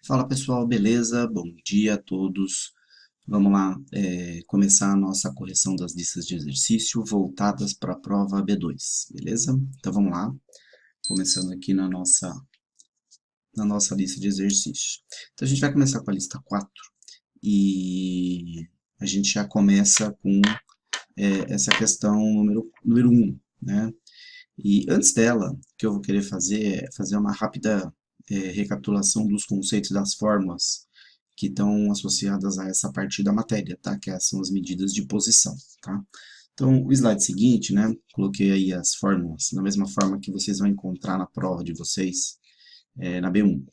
Fala pessoal, beleza? Bom dia a todos. Vamos lá, começar a nossa correção das listas de exercício voltadas para a prova B2, beleza? Então vamos lá, começando aqui na nossa lista de exercícios. Então a gente vai começar com a lista 4 e a gente já começa com essa questão número 1, né? E antes dela, o que eu vou querer fazer é fazer uma rápida recapitulação dos conceitos das fórmulas que estão associadas a essa parte da matéria, tá? Que são as medidas de posição, tá? Então, o slide seguinte, né? Coloquei aí as fórmulas, da mesma forma que vocês vão encontrar na prova de vocês, na B1.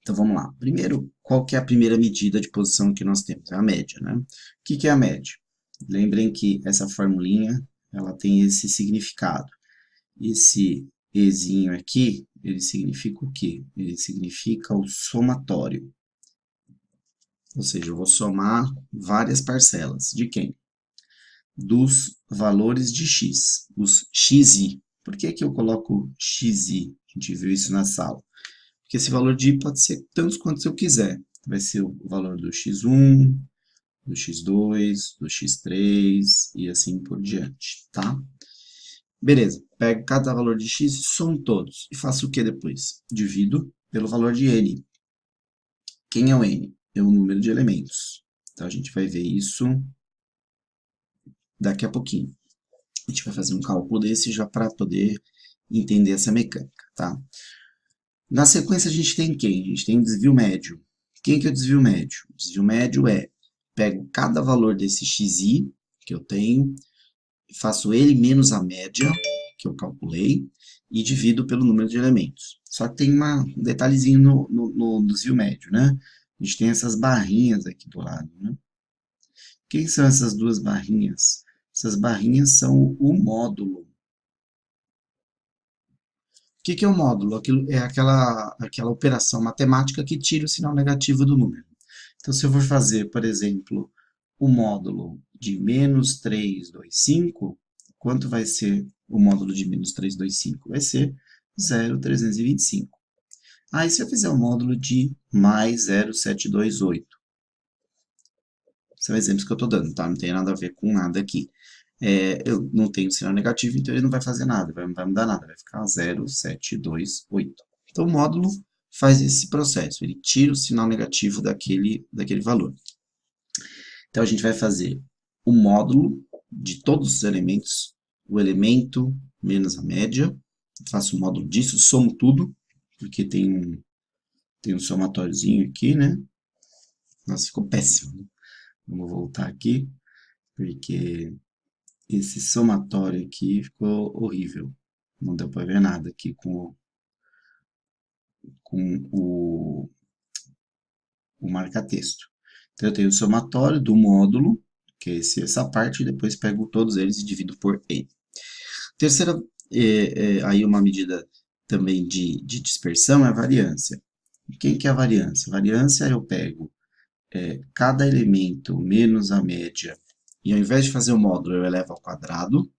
Então, vamos lá. Primeiro, qual que é a primeira medida de posição que nós temos? É a média, né? O que que é a média? Lembrem que essa formulinha, ela tem esse significado. Esse ezinho aqui, ele significa o quê? Ele significa o somatório. Ou seja, eu vou somar várias parcelas. De quem? Dos valores de x, os xi. Por que que eu coloco xi? A gente viu isso na sala. Porque esse valor de i pode ser tantos quantos eu quiser. Vai ser o valor do x1, do x2, do x3 e assim por diante, tá? Beleza, pego cada valor de x e somo todos. E faço o que depois? Divido pelo valor de n. Quem é o n? É o número de elementos. Então, a gente vai ver isso daqui a pouquinho. A gente vai fazer um cálculo desse já para poder entender essa mecânica, tá? Na sequência, a gente tem quem? A gente tem o desvio médio. Quem que é o desvio médio? O desvio médio pego cada valor desse xi que eu tenho, faço ele menos a média, que eu calculei, e divido pelo número de elementos. Só que tem um detalhezinho no desvio médio, né? A gente tem essas barrinhas aqui do lado, né? Quem são essas duas barrinhas? Essas barrinhas são o módulo. O que que é o módulo? Aquilo é aquela operação matemática que tira o sinal negativo do número. Então, se eu for fazer, por exemplo, o módulo de menos 325, quanto vai ser o módulo de menos 325? Vai ser 0,325. Aí, se eu fizer o módulo de mais 0,728, são exemplos que eu estou dando, tá? Não tem nada a ver com nada aqui. Eu não tenho sinal negativo, então ele não vai fazer nada, não vai mudar nada, vai ficar 0,728. Então, o módulo faz esse processo, ele tira o sinal negativo daquele valor. Então, a gente vai fazer o módulo de todos os elementos, o elemento menos a média, faço o módulo disso, somo tudo, porque tem um somatóriozinho aqui, né? Nossa, ficou péssimo, né? Vamos voltar aqui, porque esse somatório aqui ficou horrível. Não deu para ver nada aqui com o marca-texto. Então, eu tenho o somatório do módulo, que é essa parte, e depois pego todos eles e divido por n. Terceira, aí uma medida também de dispersão é a variância. Quem que é a variância? A variância eu pego cada elemento menos a média, e ao invés de fazer o módulo, eu elevo ao quadrado,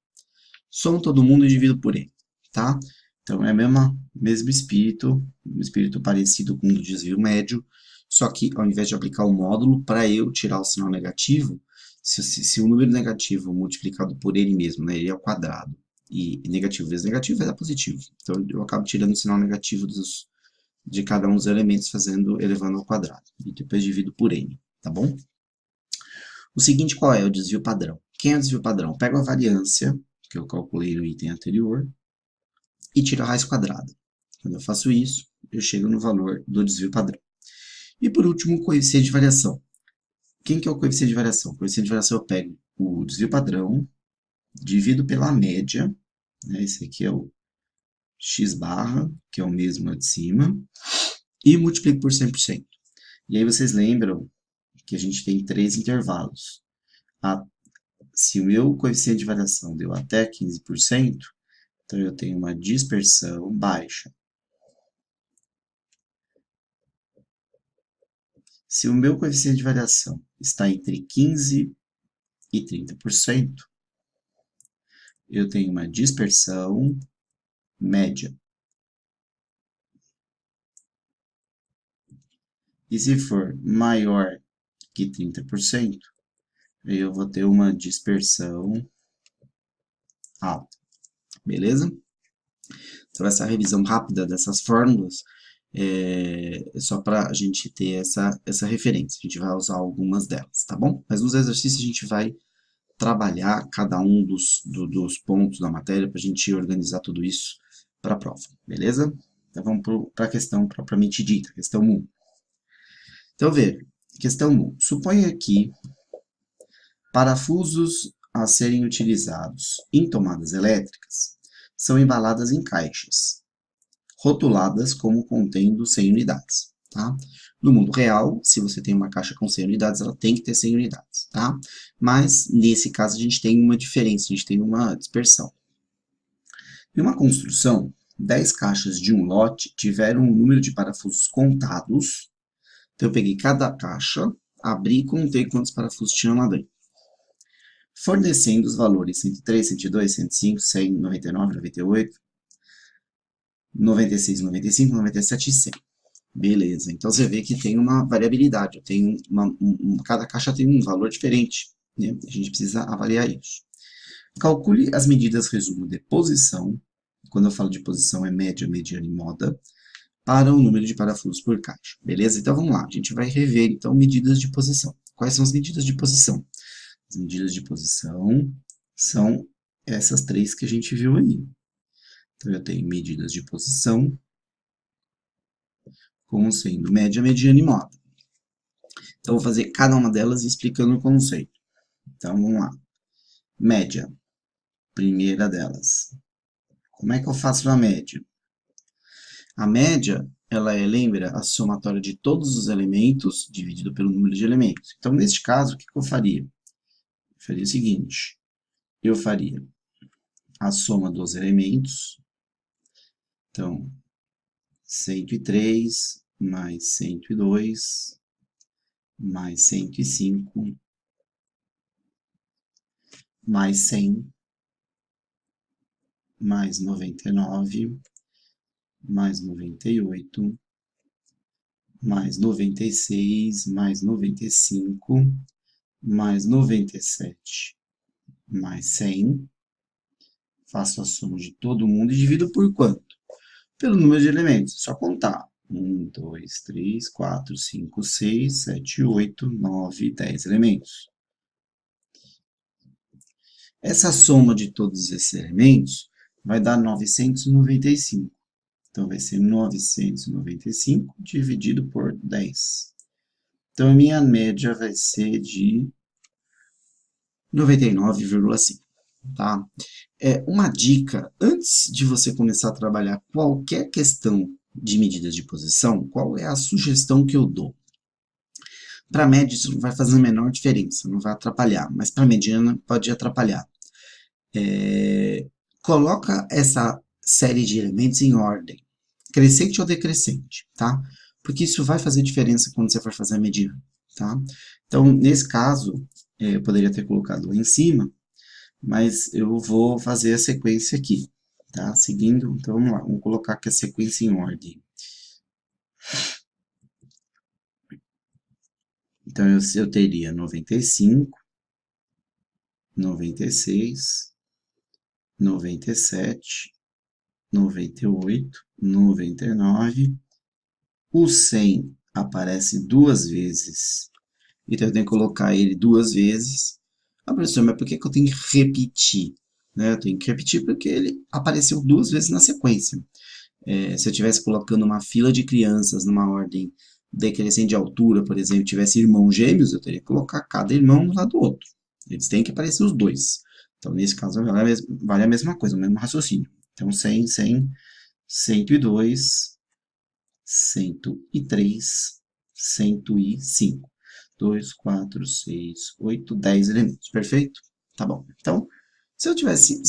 somo todo mundo e divido por n, tá? Então, é o mesmo espírito, um espírito parecido com o do desvio médio, só que ao invés de aplicar o módulo, para eu tirar o sinal negativo, se o número negativo multiplicado por ele mesmo, né, ele é ao quadrado, e negativo vezes negativo vai dar positivo. Então, eu acabo tirando o sinal negativo de cada um dos elementos, elevando ao quadrado. E depois divido por n, tá bom? O seguinte, qual é o desvio padrão? Quem é o desvio padrão? Eu pego a variância, que eu calculei no item anterior, e tiro a raiz quadrada. Quando eu faço isso, eu chego no valor do desvio padrão. E por último, o coeficiente de variação. Quem que é o coeficiente de variação? O coeficiente de variação eu pego o desvio padrão, divido pela média, né, esse aqui é o x barra, que é o mesmo de cima, e multiplico por 100%. E aí vocês lembram que a gente tem três intervalos. Se o meu coeficiente de variação deu até 15%, então eu tenho uma dispersão baixa. Se o meu coeficiente de variação está entre 15% e 30%, eu tenho uma dispersão média. E se for maior que 30%, aí eu vou ter uma dispersão alta, beleza? Então, essa revisão rápida dessas fórmulas é só para a gente ter essa referência. A gente vai usar algumas delas, tá bom? Mas nos exercícios a gente vai trabalhar cada um dos pontos da matéria para a gente organizar tudo isso para a prova, beleza? Então vamos para a questão propriamente dita, questão 1. Então veja, questão 1. Suponha que parafusos a serem utilizados em tomadas elétricas são embaladas em caixas, rotuladas como contendo 100 unidades, tá? No mundo real, se você tem uma caixa com 100 unidades, ela tem que ter 100 unidades, tá? Mas, nesse caso, a gente tem uma diferença, a gente tem uma dispersão. Em uma construção, 10 caixas de um lote tiveram um número de parafusos contados. Então, eu peguei cada caixa, abri e contei quantos parafusos tinham lá dentro. Fornecendo os valores 103, 102, 105, 100, 99, 98, 96, 95, 97 e 100. Beleza, então você vê que tem uma variabilidade, tem cada caixa tem um valor diferente, né? A gente precisa avaliar isso. Calcule as medidas resumo de posição, quando eu falo de posição é média, mediana e moda, para o número de parafusos por caixa, beleza? Então vamos lá, a gente vai rever então medidas de posição. Quais são as medidas de posição? As medidas de posição são essas três que a gente viu aí. Então eu tenho medidas de posição, como sendo média, mediana e moda. Então, eu vou fazer cada uma delas explicando o conceito. Então, vamos lá. Média. Primeira delas. Como é que eu faço a média? A média, ela lembra, a somatória de todos os elementos dividido pelo número de elementos. Então, neste caso, o que eu faria? Eu faria o seguinte. Eu faria a soma dos elementos. Então, 103 mais 102 mais 105 mais 100 mais 99 mais 98 mais 96 mais 95 mais 97 mais 100. Faço a soma de todo mundo e divido por quanto? Pelo número de elementos. Só contar. 1, 2, 3, 4, 5, 6, 7, 8, 9, 10 elementos. Essa soma de todos esses elementos vai dar 995. Então, vai ser 995 dividido por 10. Então, a minha média vai ser de 99,5. Tá? Uma dica, antes de você começar a trabalhar qualquer questão de medidas de posição, qual é a sugestão que eu dou? Para a média isso não vai fazer a menor diferença, não vai atrapalhar, mas para a mediana pode atrapalhar. Coloca essa série de elementos em ordem, crescente ou decrescente, tá? Porque isso vai fazer diferença quando você for fazer a mediana, tá? Então, nesse caso, eu poderia ter colocado lá em cima, mas eu vou fazer a sequência aqui, tá? Seguindo, então vamos lá, vamos colocar aqui a sequência em ordem. Então, eu teria 95, 96, 97, 98, 99. O 100 aparece duas vezes, então eu tenho que colocar ele duas vezes. Ah, professor, mas por que eu tenho que repetir? Né? Eu tenho que repetir porque ele apareceu duas vezes na sequência. Se eu estivesse colocando uma fila de crianças numa ordem decrescente de altura, por exemplo, tivesse irmãos gêmeos, eu teria que colocar cada irmão do lado do outro. Eles têm que aparecer os dois. Então, nesse caso, vale a mesma coisa, o mesmo raciocínio. Então, 100, 100, 102, 103, 105. 2, 4, 6, 8, 10 elementos. Perfeito? Tá bom. Então, se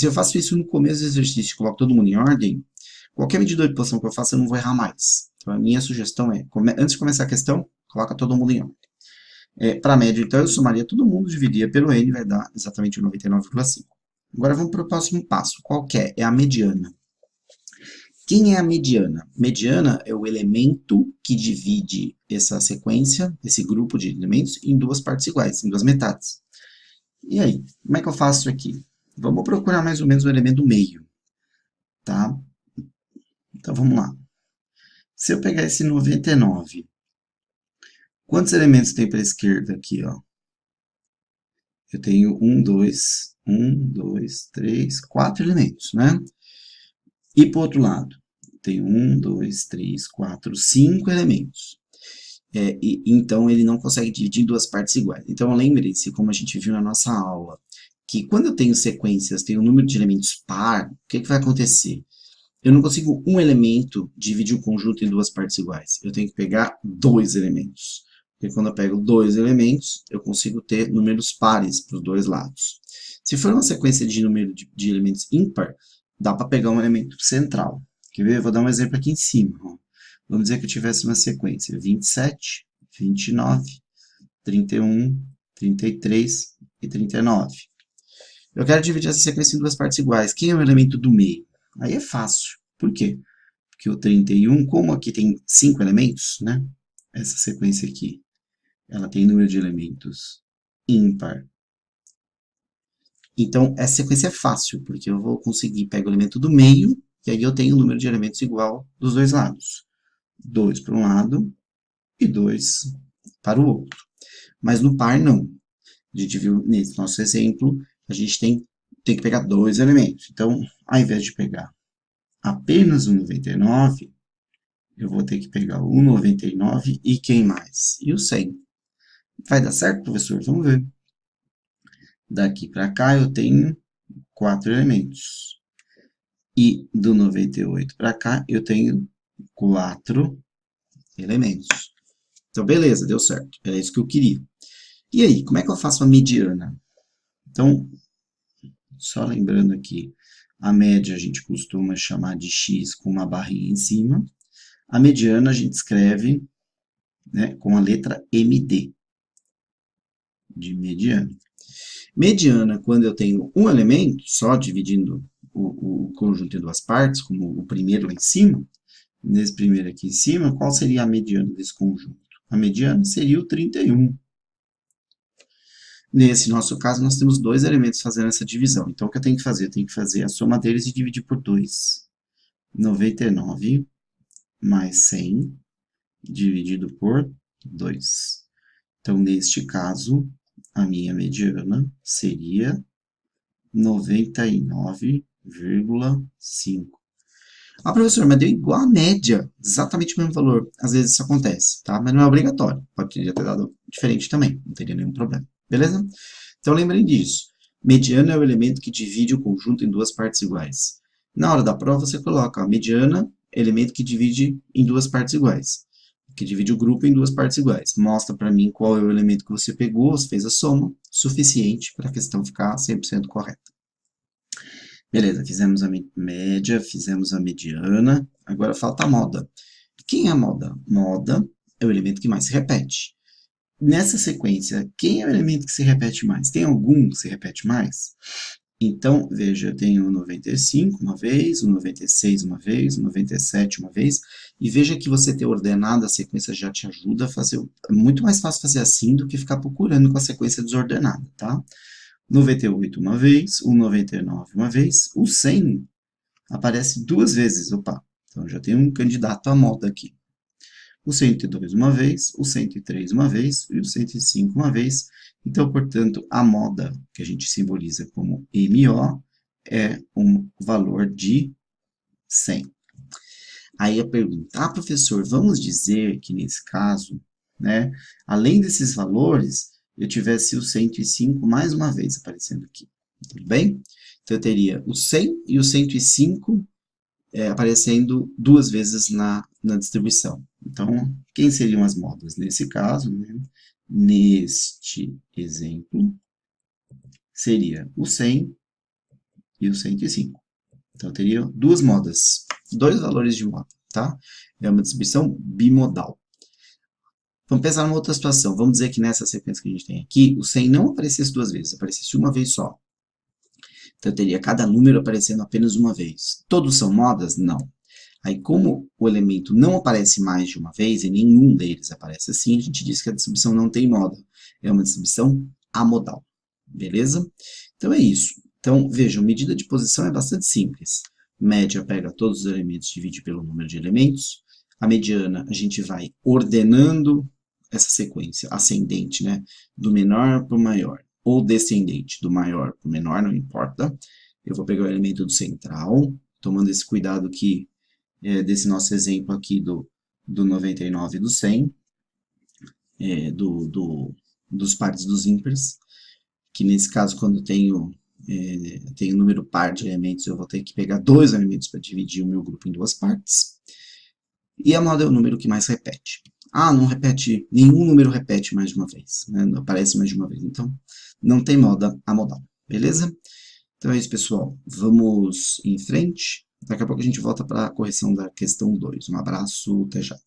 eu faço isso no começo do exercício, coloco todo mundo em ordem, qualquer medida de posição que eu faça, eu não vou errar mais. Então, a minha sugestão é, antes de começar a questão, coloca todo mundo em ordem. Para a média, então, eu somaria todo mundo, dividiria pelo N, vai dar exatamente 99,5. Agora, vamos para o próximo passo. Qual que é? É a mediana. Quem é a mediana? Mediana é o elemento que divide essa sequência, esse grupo de elementos, em duas partes iguais, em duas metades. E aí, como é que eu faço isso aqui? Vamos procurar mais ou menos o elemento do meio, tá? Então, vamos lá. Se eu pegar esse 99, quantos elementos tem para a esquerda aqui, ó? Eu tenho 4 elementos, né? E para o outro lado, tenho 5 elementos. Então, ele não consegue dividir em duas partes iguais. Então, lembre-se, como a gente viu na nossa aula, que quando eu tenho sequências, tenho um número de elementos par, o que vai acontecer? Eu não consigo um elemento dividir o conjunto em duas partes iguais. Eu tenho que pegar dois elementos. Porque quando eu pego dois elementos, eu consigo ter números pares para os dois lados. Se for uma sequência de número de elementos ímpar, dá para pegar um elemento central. Quer ver? Eu vou dar um exemplo aqui em cima. Ó. Vamos dizer que eu tivesse uma sequência 27, 29, 31, 33 e 39. Eu quero dividir essa sequência em duas partes iguais. Quem é o elemento do meio? Aí é fácil. Por quê? Porque o 31, como aqui tem 5 elementos, né? Essa sequência aqui, ela tem número de elementos ímpar. Então, essa sequência é fácil, porque eu vou conseguir pegar o elemento do meio, e aí eu tenho o número de elementos igual dos dois lados. 2 para um lado e 2 para o outro. Mas no par, não. A gente viu nesse nosso exemplo, a gente tem que pegar dois elementos. Então, ao invés de pegar apenas o 99, eu vou ter que pegar o 99 e quem mais? E o 100. Vai dar certo, professor? Vamos ver. Daqui para cá eu tenho 4 elementos. E do 98 para cá eu tenho 4 elementos. Então, beleza, deu certo. Era isso que eu queria. E aí, como é que eu faço a mediana? Então, só lembrando aqui, a média a gente costuma chamar de x com uma barrinha em cima. A mediana a gente escreve, né, com a letra MD, de mediana. Mediana, quando eu tenho um elemento, só dividindo o conjunto em duas partes, como o primeiro lá em cima, nesse primeiro aqui em cima, qual seria a mediana desse conjunto? A mediana seria o 31. Nesse nosso caso, nós temos dois elementos fazendo essa divisão. Então, o que eu tenho que fazer? Eu tenho que fazer a soma deles e dividir por 2. 99 mais 100 dividido por 2. Então, neste caso, a minha mediana seria 99,5. Ah, professor, mas deu igual a média, exatamente o mesmo valor. Às vezes isso acontece, tá? Mas não é obrigatório. Pode ter dado diferente também, não teria nenhum problema. Beleza? Então lembrem disso. Mediana é o elemento que divide o conjunto em duas partes iguais. Na hora da prova você coloca a mediana, elemento que divide em duas partes iguais. Que divide o grupo em duas partes iguais. Mostra para mim qual é o elemento que você pegou, você fez a soma, suficiente para a questão ficar 100% correta. Beleza, fizemos a média, fizemos a mediana, agora falta a moda. Quem é a moda? Moda é o elemento que mais se repete. Nessa sequência, quem é o elemento que se repete mais? Tem algum que se repete mais? Então, veja, eu tenho o 95 uma vez, o 96 uma vez, o 97 uma vez, e veja que você ter ordenado a sequência já te ajuda a fazer, é muito mais fácil fazer assim do que ficar procurando com a sequência desordenada, tá? 98 uma vez, o 99 uma vez, o 100 aparece duas vezes, opa, então já tem um candidato à moda aqui. O 102 uma vez, o 103 uma vez e o 105 uma vez. Então, portanto, a moda, que a gente simboliza como MO, é um valor de 100. Aí a pergunta, professor, vamos dizer que nesse caso, né, além desses valores, eu tivesse o 105 mais uma vez aparecendo aqui, tudo bem? Então, eu teria o 100 e o 105 aparecendo duas vezes na distribuição. Então, quem seriam as modas? Nesse caso, né, neste exemplo, seria o 100 e o 105. Então, eu teria duas modas, dois valores de moda, tá? É uma distribuição bimodal. Vamos pensar numa outra situação. Vamos dizer que nessa sequência que a gente tem aqui, o 100 não aparecesse duas vezes, aparecesse uma vez só. Então, eu teria cada número aparecendo apenas uma vez. Todos são modas? Não. Aí, como o elemento não aparece mais de uma vez, e nenhum deles aparece assim, a gente diz que a distribuição não tem moda. É uma distribuição amodal. Beleza? Então é isso. Então, vejam, medida de posição é bastante simples. Média pega todos os elementos, divide pelo número de elementos. A mediana, a gente vai ordenando essa sequência ascendente, né? Do menor para o maior. Ou descendente, do maior para o menor, não importa. Eu vou pegar o elemento do central, tomando esse cuidado que desse nosso exemplo aqui do 99 e do 100, dos pares dos ímpares, que nesse caso, quando tenho número par de elementos, eu vou ter que pegar dois elementos para dividir o meu grupo em duas partes. E a moda é o número que mais repete. Ah, não repete, nenhum número repete mais de uma vez, né? Não aparece mais de uma vez, então não tem moda amodal, beleza? Então é isso, pessoal. Vamos em frente. Daqui a pouco a gente volta para a correção da questão 2. Um abraço, até já.